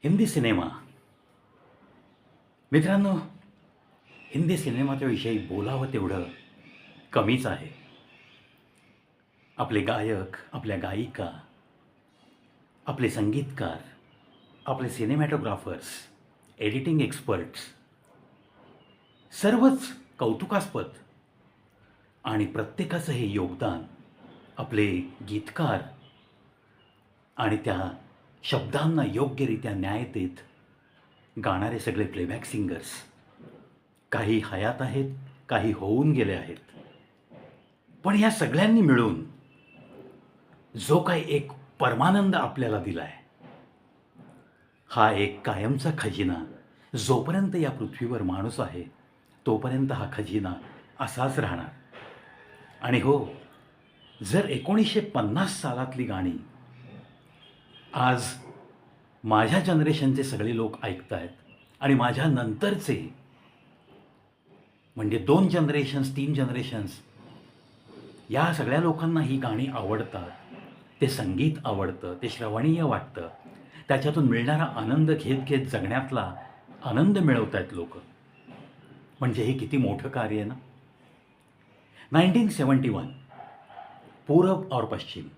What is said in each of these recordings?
Hindi cinema. मित्रांनो, हिंदी सिनेमाच्या विषयी बोलावं तेवढं कमीच आहे. आपले गायक, आपल्या गायिका, आपले संगीतकार, आपले सिनेमॅटोग्राफर्स, एडिटिंग एक्सपर्ट्स सर्वच कौतुकास्पद आणि प्रत्येकाचं हे योगदान, आपले गीतकार आणि त्या शब्दांना योग्यरित्या न्याय देत गाणारे सगळे प्लेबॅक सिंगर्स, काही हयात आहेत, काही होऊन गेले आहेत. पण या सगळ्यांनी मिळून जो काही एक परमानंद आपल्याला दिला आहे, हा एक कायमचा खजिना. जोपर्यंत या पृथ्वीवर माणूस आहे तोपर्यंत हा खजिना असाच राहणार. आणि हो, जर 1950 सालातली गाणी आज माझ्या जनरेशनचे सगळे लोक ऐकत आहेत आणि माझ्या नंतरचे म्हणजे 2 जनरेशन्स 3 जनरेशन्स या सगळ्या लोकांना ही गाणी आवडतात, ते संगीत आवडतं, ते श्रवणीय वाटतं, त्याच्यातून मिळणारा आनंद घेत घेत जगण्यातला आनंद मिळवत आहेत लोक. म्हणजे हे किती मोठं कार्य आहे ना. 1971 पूरब और पश्चिम,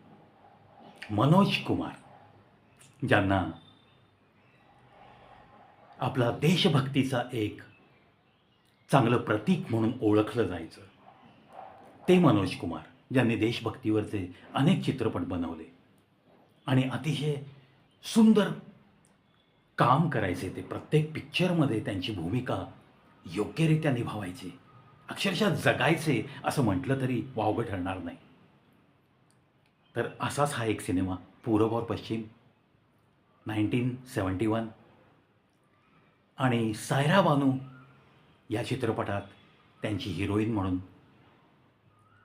मनोज कुमार ज्यांना आपला देशभक्तीचा एक चांगलं प्रतीक म्हणून ओळखलं जायचं, ते मनोज कुमार ज्यांनी देशभक्तीवरचे अनेक चित्रपट बनवले आणि अतिशय सुंदर काम करायचे. ते प्रत्येक पिक्चरमध्ये त्यांची भूमिका योग्यरित्या निभावायचे, अक्षरशः जगायचे असं म्हटलं तरी वावगं ठरणार नाही. तर असाच हा एक सिनेमा पूरब और पश्चिम 1971. आणि सायरा बानू या चित्रपटात त्यांची हिरोईन म्हणून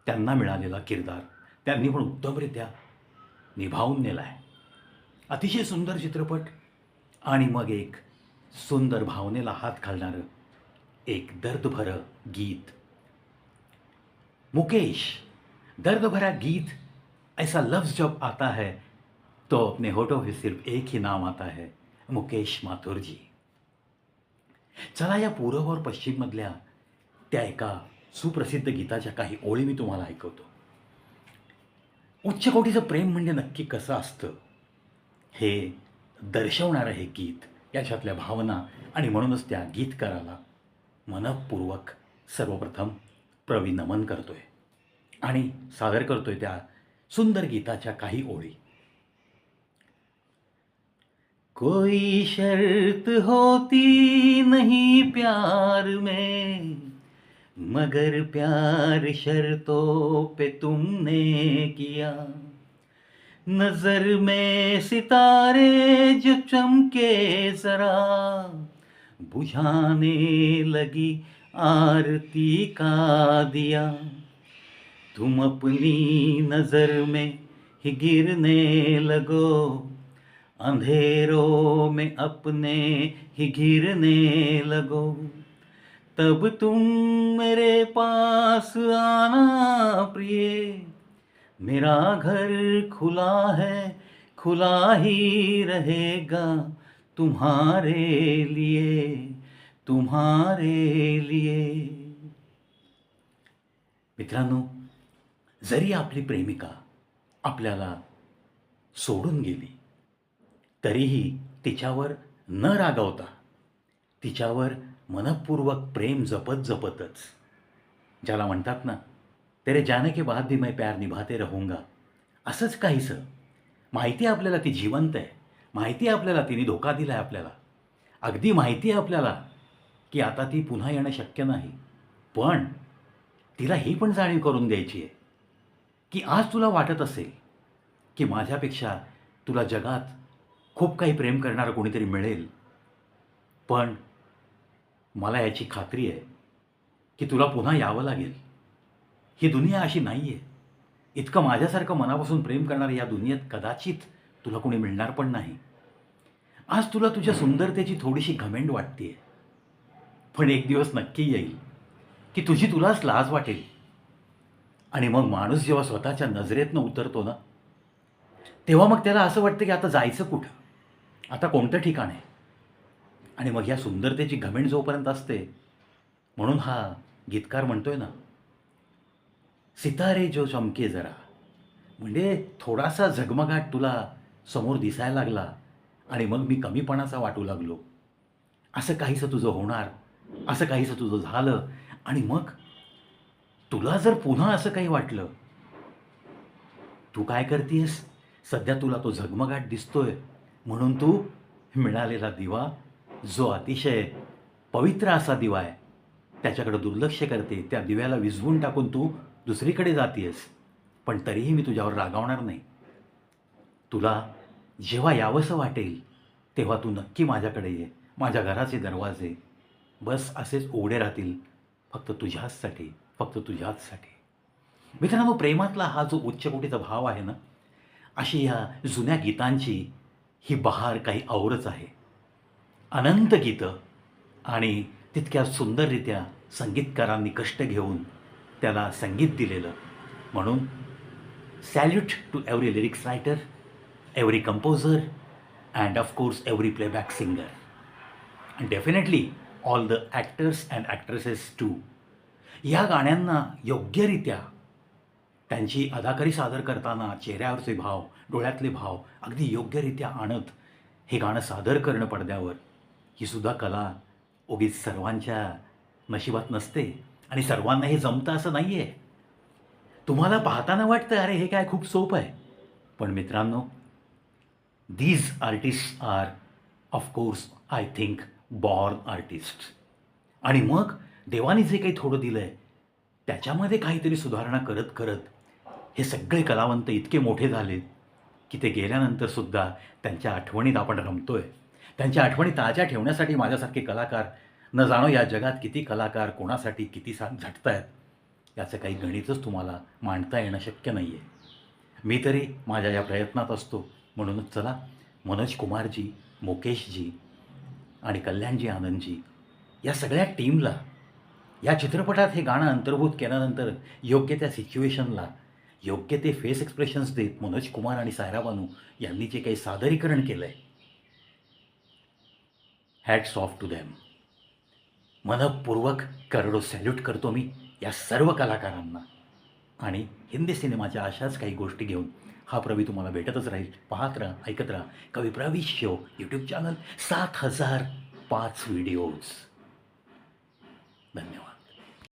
त्यांना मिळालेला किरदार त्यांनी पण उत्तमरित्या निभावून नेला आहे. अतिशय सुंदर चित्रपट आणि मग एक सुंदर भावनेला हात घालणारं एक दर्दभरं गीत. मुकेश, दर्द भरा गीत ऐसा लफ्ज़ जब आता है तो अपने होठों पे सिर्फ एक ही नाम आता है, मुकेश माथुर जी. चला या पूरब और पश्चिममधल्या त्या एका सुप्रसिद्ध गीताच्या काही ओळी मी तुम्हाला ऐकवतो. उच्च कोटीचं प्रेम म्हणजे नक्की कसं असतं हे दर्शवणारं हे गीत, याच्यातल्या भावना आणि म्हणूनच त्या गीतकाराला मनःपूर्वक सर्वप्रथम प्रविनमन करतोय आणि सादर करतोय त्या सुंदर गीताच्या काही ओळी. कोई शर्त होती नहीं प्यार में, मगर प्यार शर्तों पे तुमने किया. नजर में सितारे जो चमके जरा, बुझाने लगी आरती का दिया. तुम अपनी नजर में ही गिरने लगो, अंधेरों में अपने ही घिरने लगो. तब तुम मेरे पास आना प्रिय, मेरा घर खुला है, खुला ही रहेगा तुम्हारे लिए, तुम्हारे लिए. मित्रांनो, जरी आपली प्रेमिका आपल्याला सोडून गेली तरीही तिच्यावर न रागवता तिच्यावर मनःपूर्वक प्रेम जपत जपतच, ज्याला म्हणतात ना, तेरे जाने के बाद भी मैं प्यार निभाते रहूंगा, असंच काहीसं. माहिती आहे आपल्याला ती जिवंत आहे, माहिती आहे आपल्याला तिने धोका दिला आहे आपल्याला, अगदी माहिती आहे आपल्याला की आता ती पुन्हा येणं शक्य नाही. पण तिला ही पण जाणीव करून द्यायची आहे की आज तुला वाटत असेल की माझ्यापेक्षा तुला जगात खूप काही प्रेम करणारं कोणीतरी मिळेल, पण मला याची खात्री आहे की तुला पुन्हा यावं लागेल. ही दुनिया अशी नाही आहे. इतकं माझ्यासारखं मनापासून प्रेम करणारं या दुनियेत कदाचित तुला कोणी मिळणार पण नाही. आज तुला तुझ्या सुंदरतेची थोडीशी घमेंड वाटते, पण एक दिवस नक्की येईल की तुझी तुलाच लाज वाटेल. आणि मग माणूस जेव्हा स्वतःच्या नजरेतनं उतरतो ना, तेव्हा मग त्याला असं वाटतं की आता जायचं कुठं, आता कोणतं ठिकाण आहे? आणि मग ह्या सुंदरतेची घमेंड जोपर्यंत असते, म्हणून हा गीतकार म्हणतोय ना, सितारे जो चमके जरा, म्हणजे थोडासा झगमगाट तुला समोर दिसायला लागला आणि मग मी कमीपणाचा वाटू लागलो. असं काहीसं तुझं होणार, असं काहीसं तुझं झालं आणि मग तुला जर पुन्हा असं काही वाटलं, तू काय करतीयस? सध्या तुला तो झगमगाट दिसतोय म्हणून तू मिळालेला दिवा, जो अतिशय पवित्र असा दिवा आहे, त्याच्याकडे दुर्लक्ष करते. त्या दिव्याला विझवून टाकून तू दुसरीकडे जातीयस. पण तरीही मी तुझ्यावर रागावणार नाही. तुला जेव्हा यावंसं वाटेल, तेव्हा तू नक्की माझ्याकडे ये. माझ्या घराचे दरवाजे बस असेच उघडे राहतील, फक्त तुझ्याचसाठी, फक्त तुझ्याचसाठी. मित्रांनो, प्रेमातला हा जो उच्च कोटीचा भाव आहे ना, अशी ह्या जुन्या गीतांची ही बहार काही औरच आहे. अनंत गीतं आणि तितक्या सुंदररित्या संगीतकारांनी कष्ट घेऊन त्याला संगीत दिलेलं. म्हणून salute to every lyrics writer, every composer and of course every playback singer and definitely all the actors and actresses too. या गाण्यांना योग्यरित्या त्यांची अदाकारी सादर करताना चेहऱ्यावरचे भाव, डोळ्यातले भाव अगदी योग्यरित्या आणत हे गाणं सादर करणं पडद्यावर, ही सुद्धा कला उगीच सर्वांच्या नशिबात नसते आणि सर्वांना हे जमतं असं नाही आहे. तुम्हाला पाहताना वाटतं, अरे हे काय खूप सोपं आहे. पण मित्रांनो, these artist are of course I think born artist. आणि मग देवाने जे काही थोडं दिलं आहे, त्याच्यामध्ये काहीतरी सुधारणा करत करत हे सगळे कलावंत इतके मोठे झाले की ते गेल्यानंतरसुद्धा त्यांच्या आठवणीत आपण रमतोय. त्यांच्या आठवणी ताज्या ठेवण्यासाठी माझ्यासारखे कलाकार, न जाणो या जगात किती कलाकार कोणासाठी किती झटत आहेत, याचं काही गणितच तुम्हाला मांडता येणं शक्य नाही आहे. मी तरी माझ्या या प्रयत्नात असतो. म्हणूनच चला, मनोज कुमारजी, मुकेशजी आणि कल्याणजी आनंदजी या सगळ्या टीमला या चित्रपटात हे गाणं अंतर्भूत केल्यानंतर योग्य त्या सिच्युएशनला योग्य ते फेस एक्सप्रेशन्स देत मनोज कुमार आणि सायरा बानू यांनी जे काही सादरीकरण केलं आहे, हॅट्स ऑफ टू दॅम. मनःपूर्वक करोडो सॅल्यूट करतो मी या सर्व कलाकारांना. आणि हिंदी सिनेमाच्या अशाच काही गोष्टी घेऊन हा प्रवी तुम्हाला भेटतच राहील. पाहत राहा, ऐकत राहा कवी Pravi show YouTube channel. 7005 videos. धन्यवाद.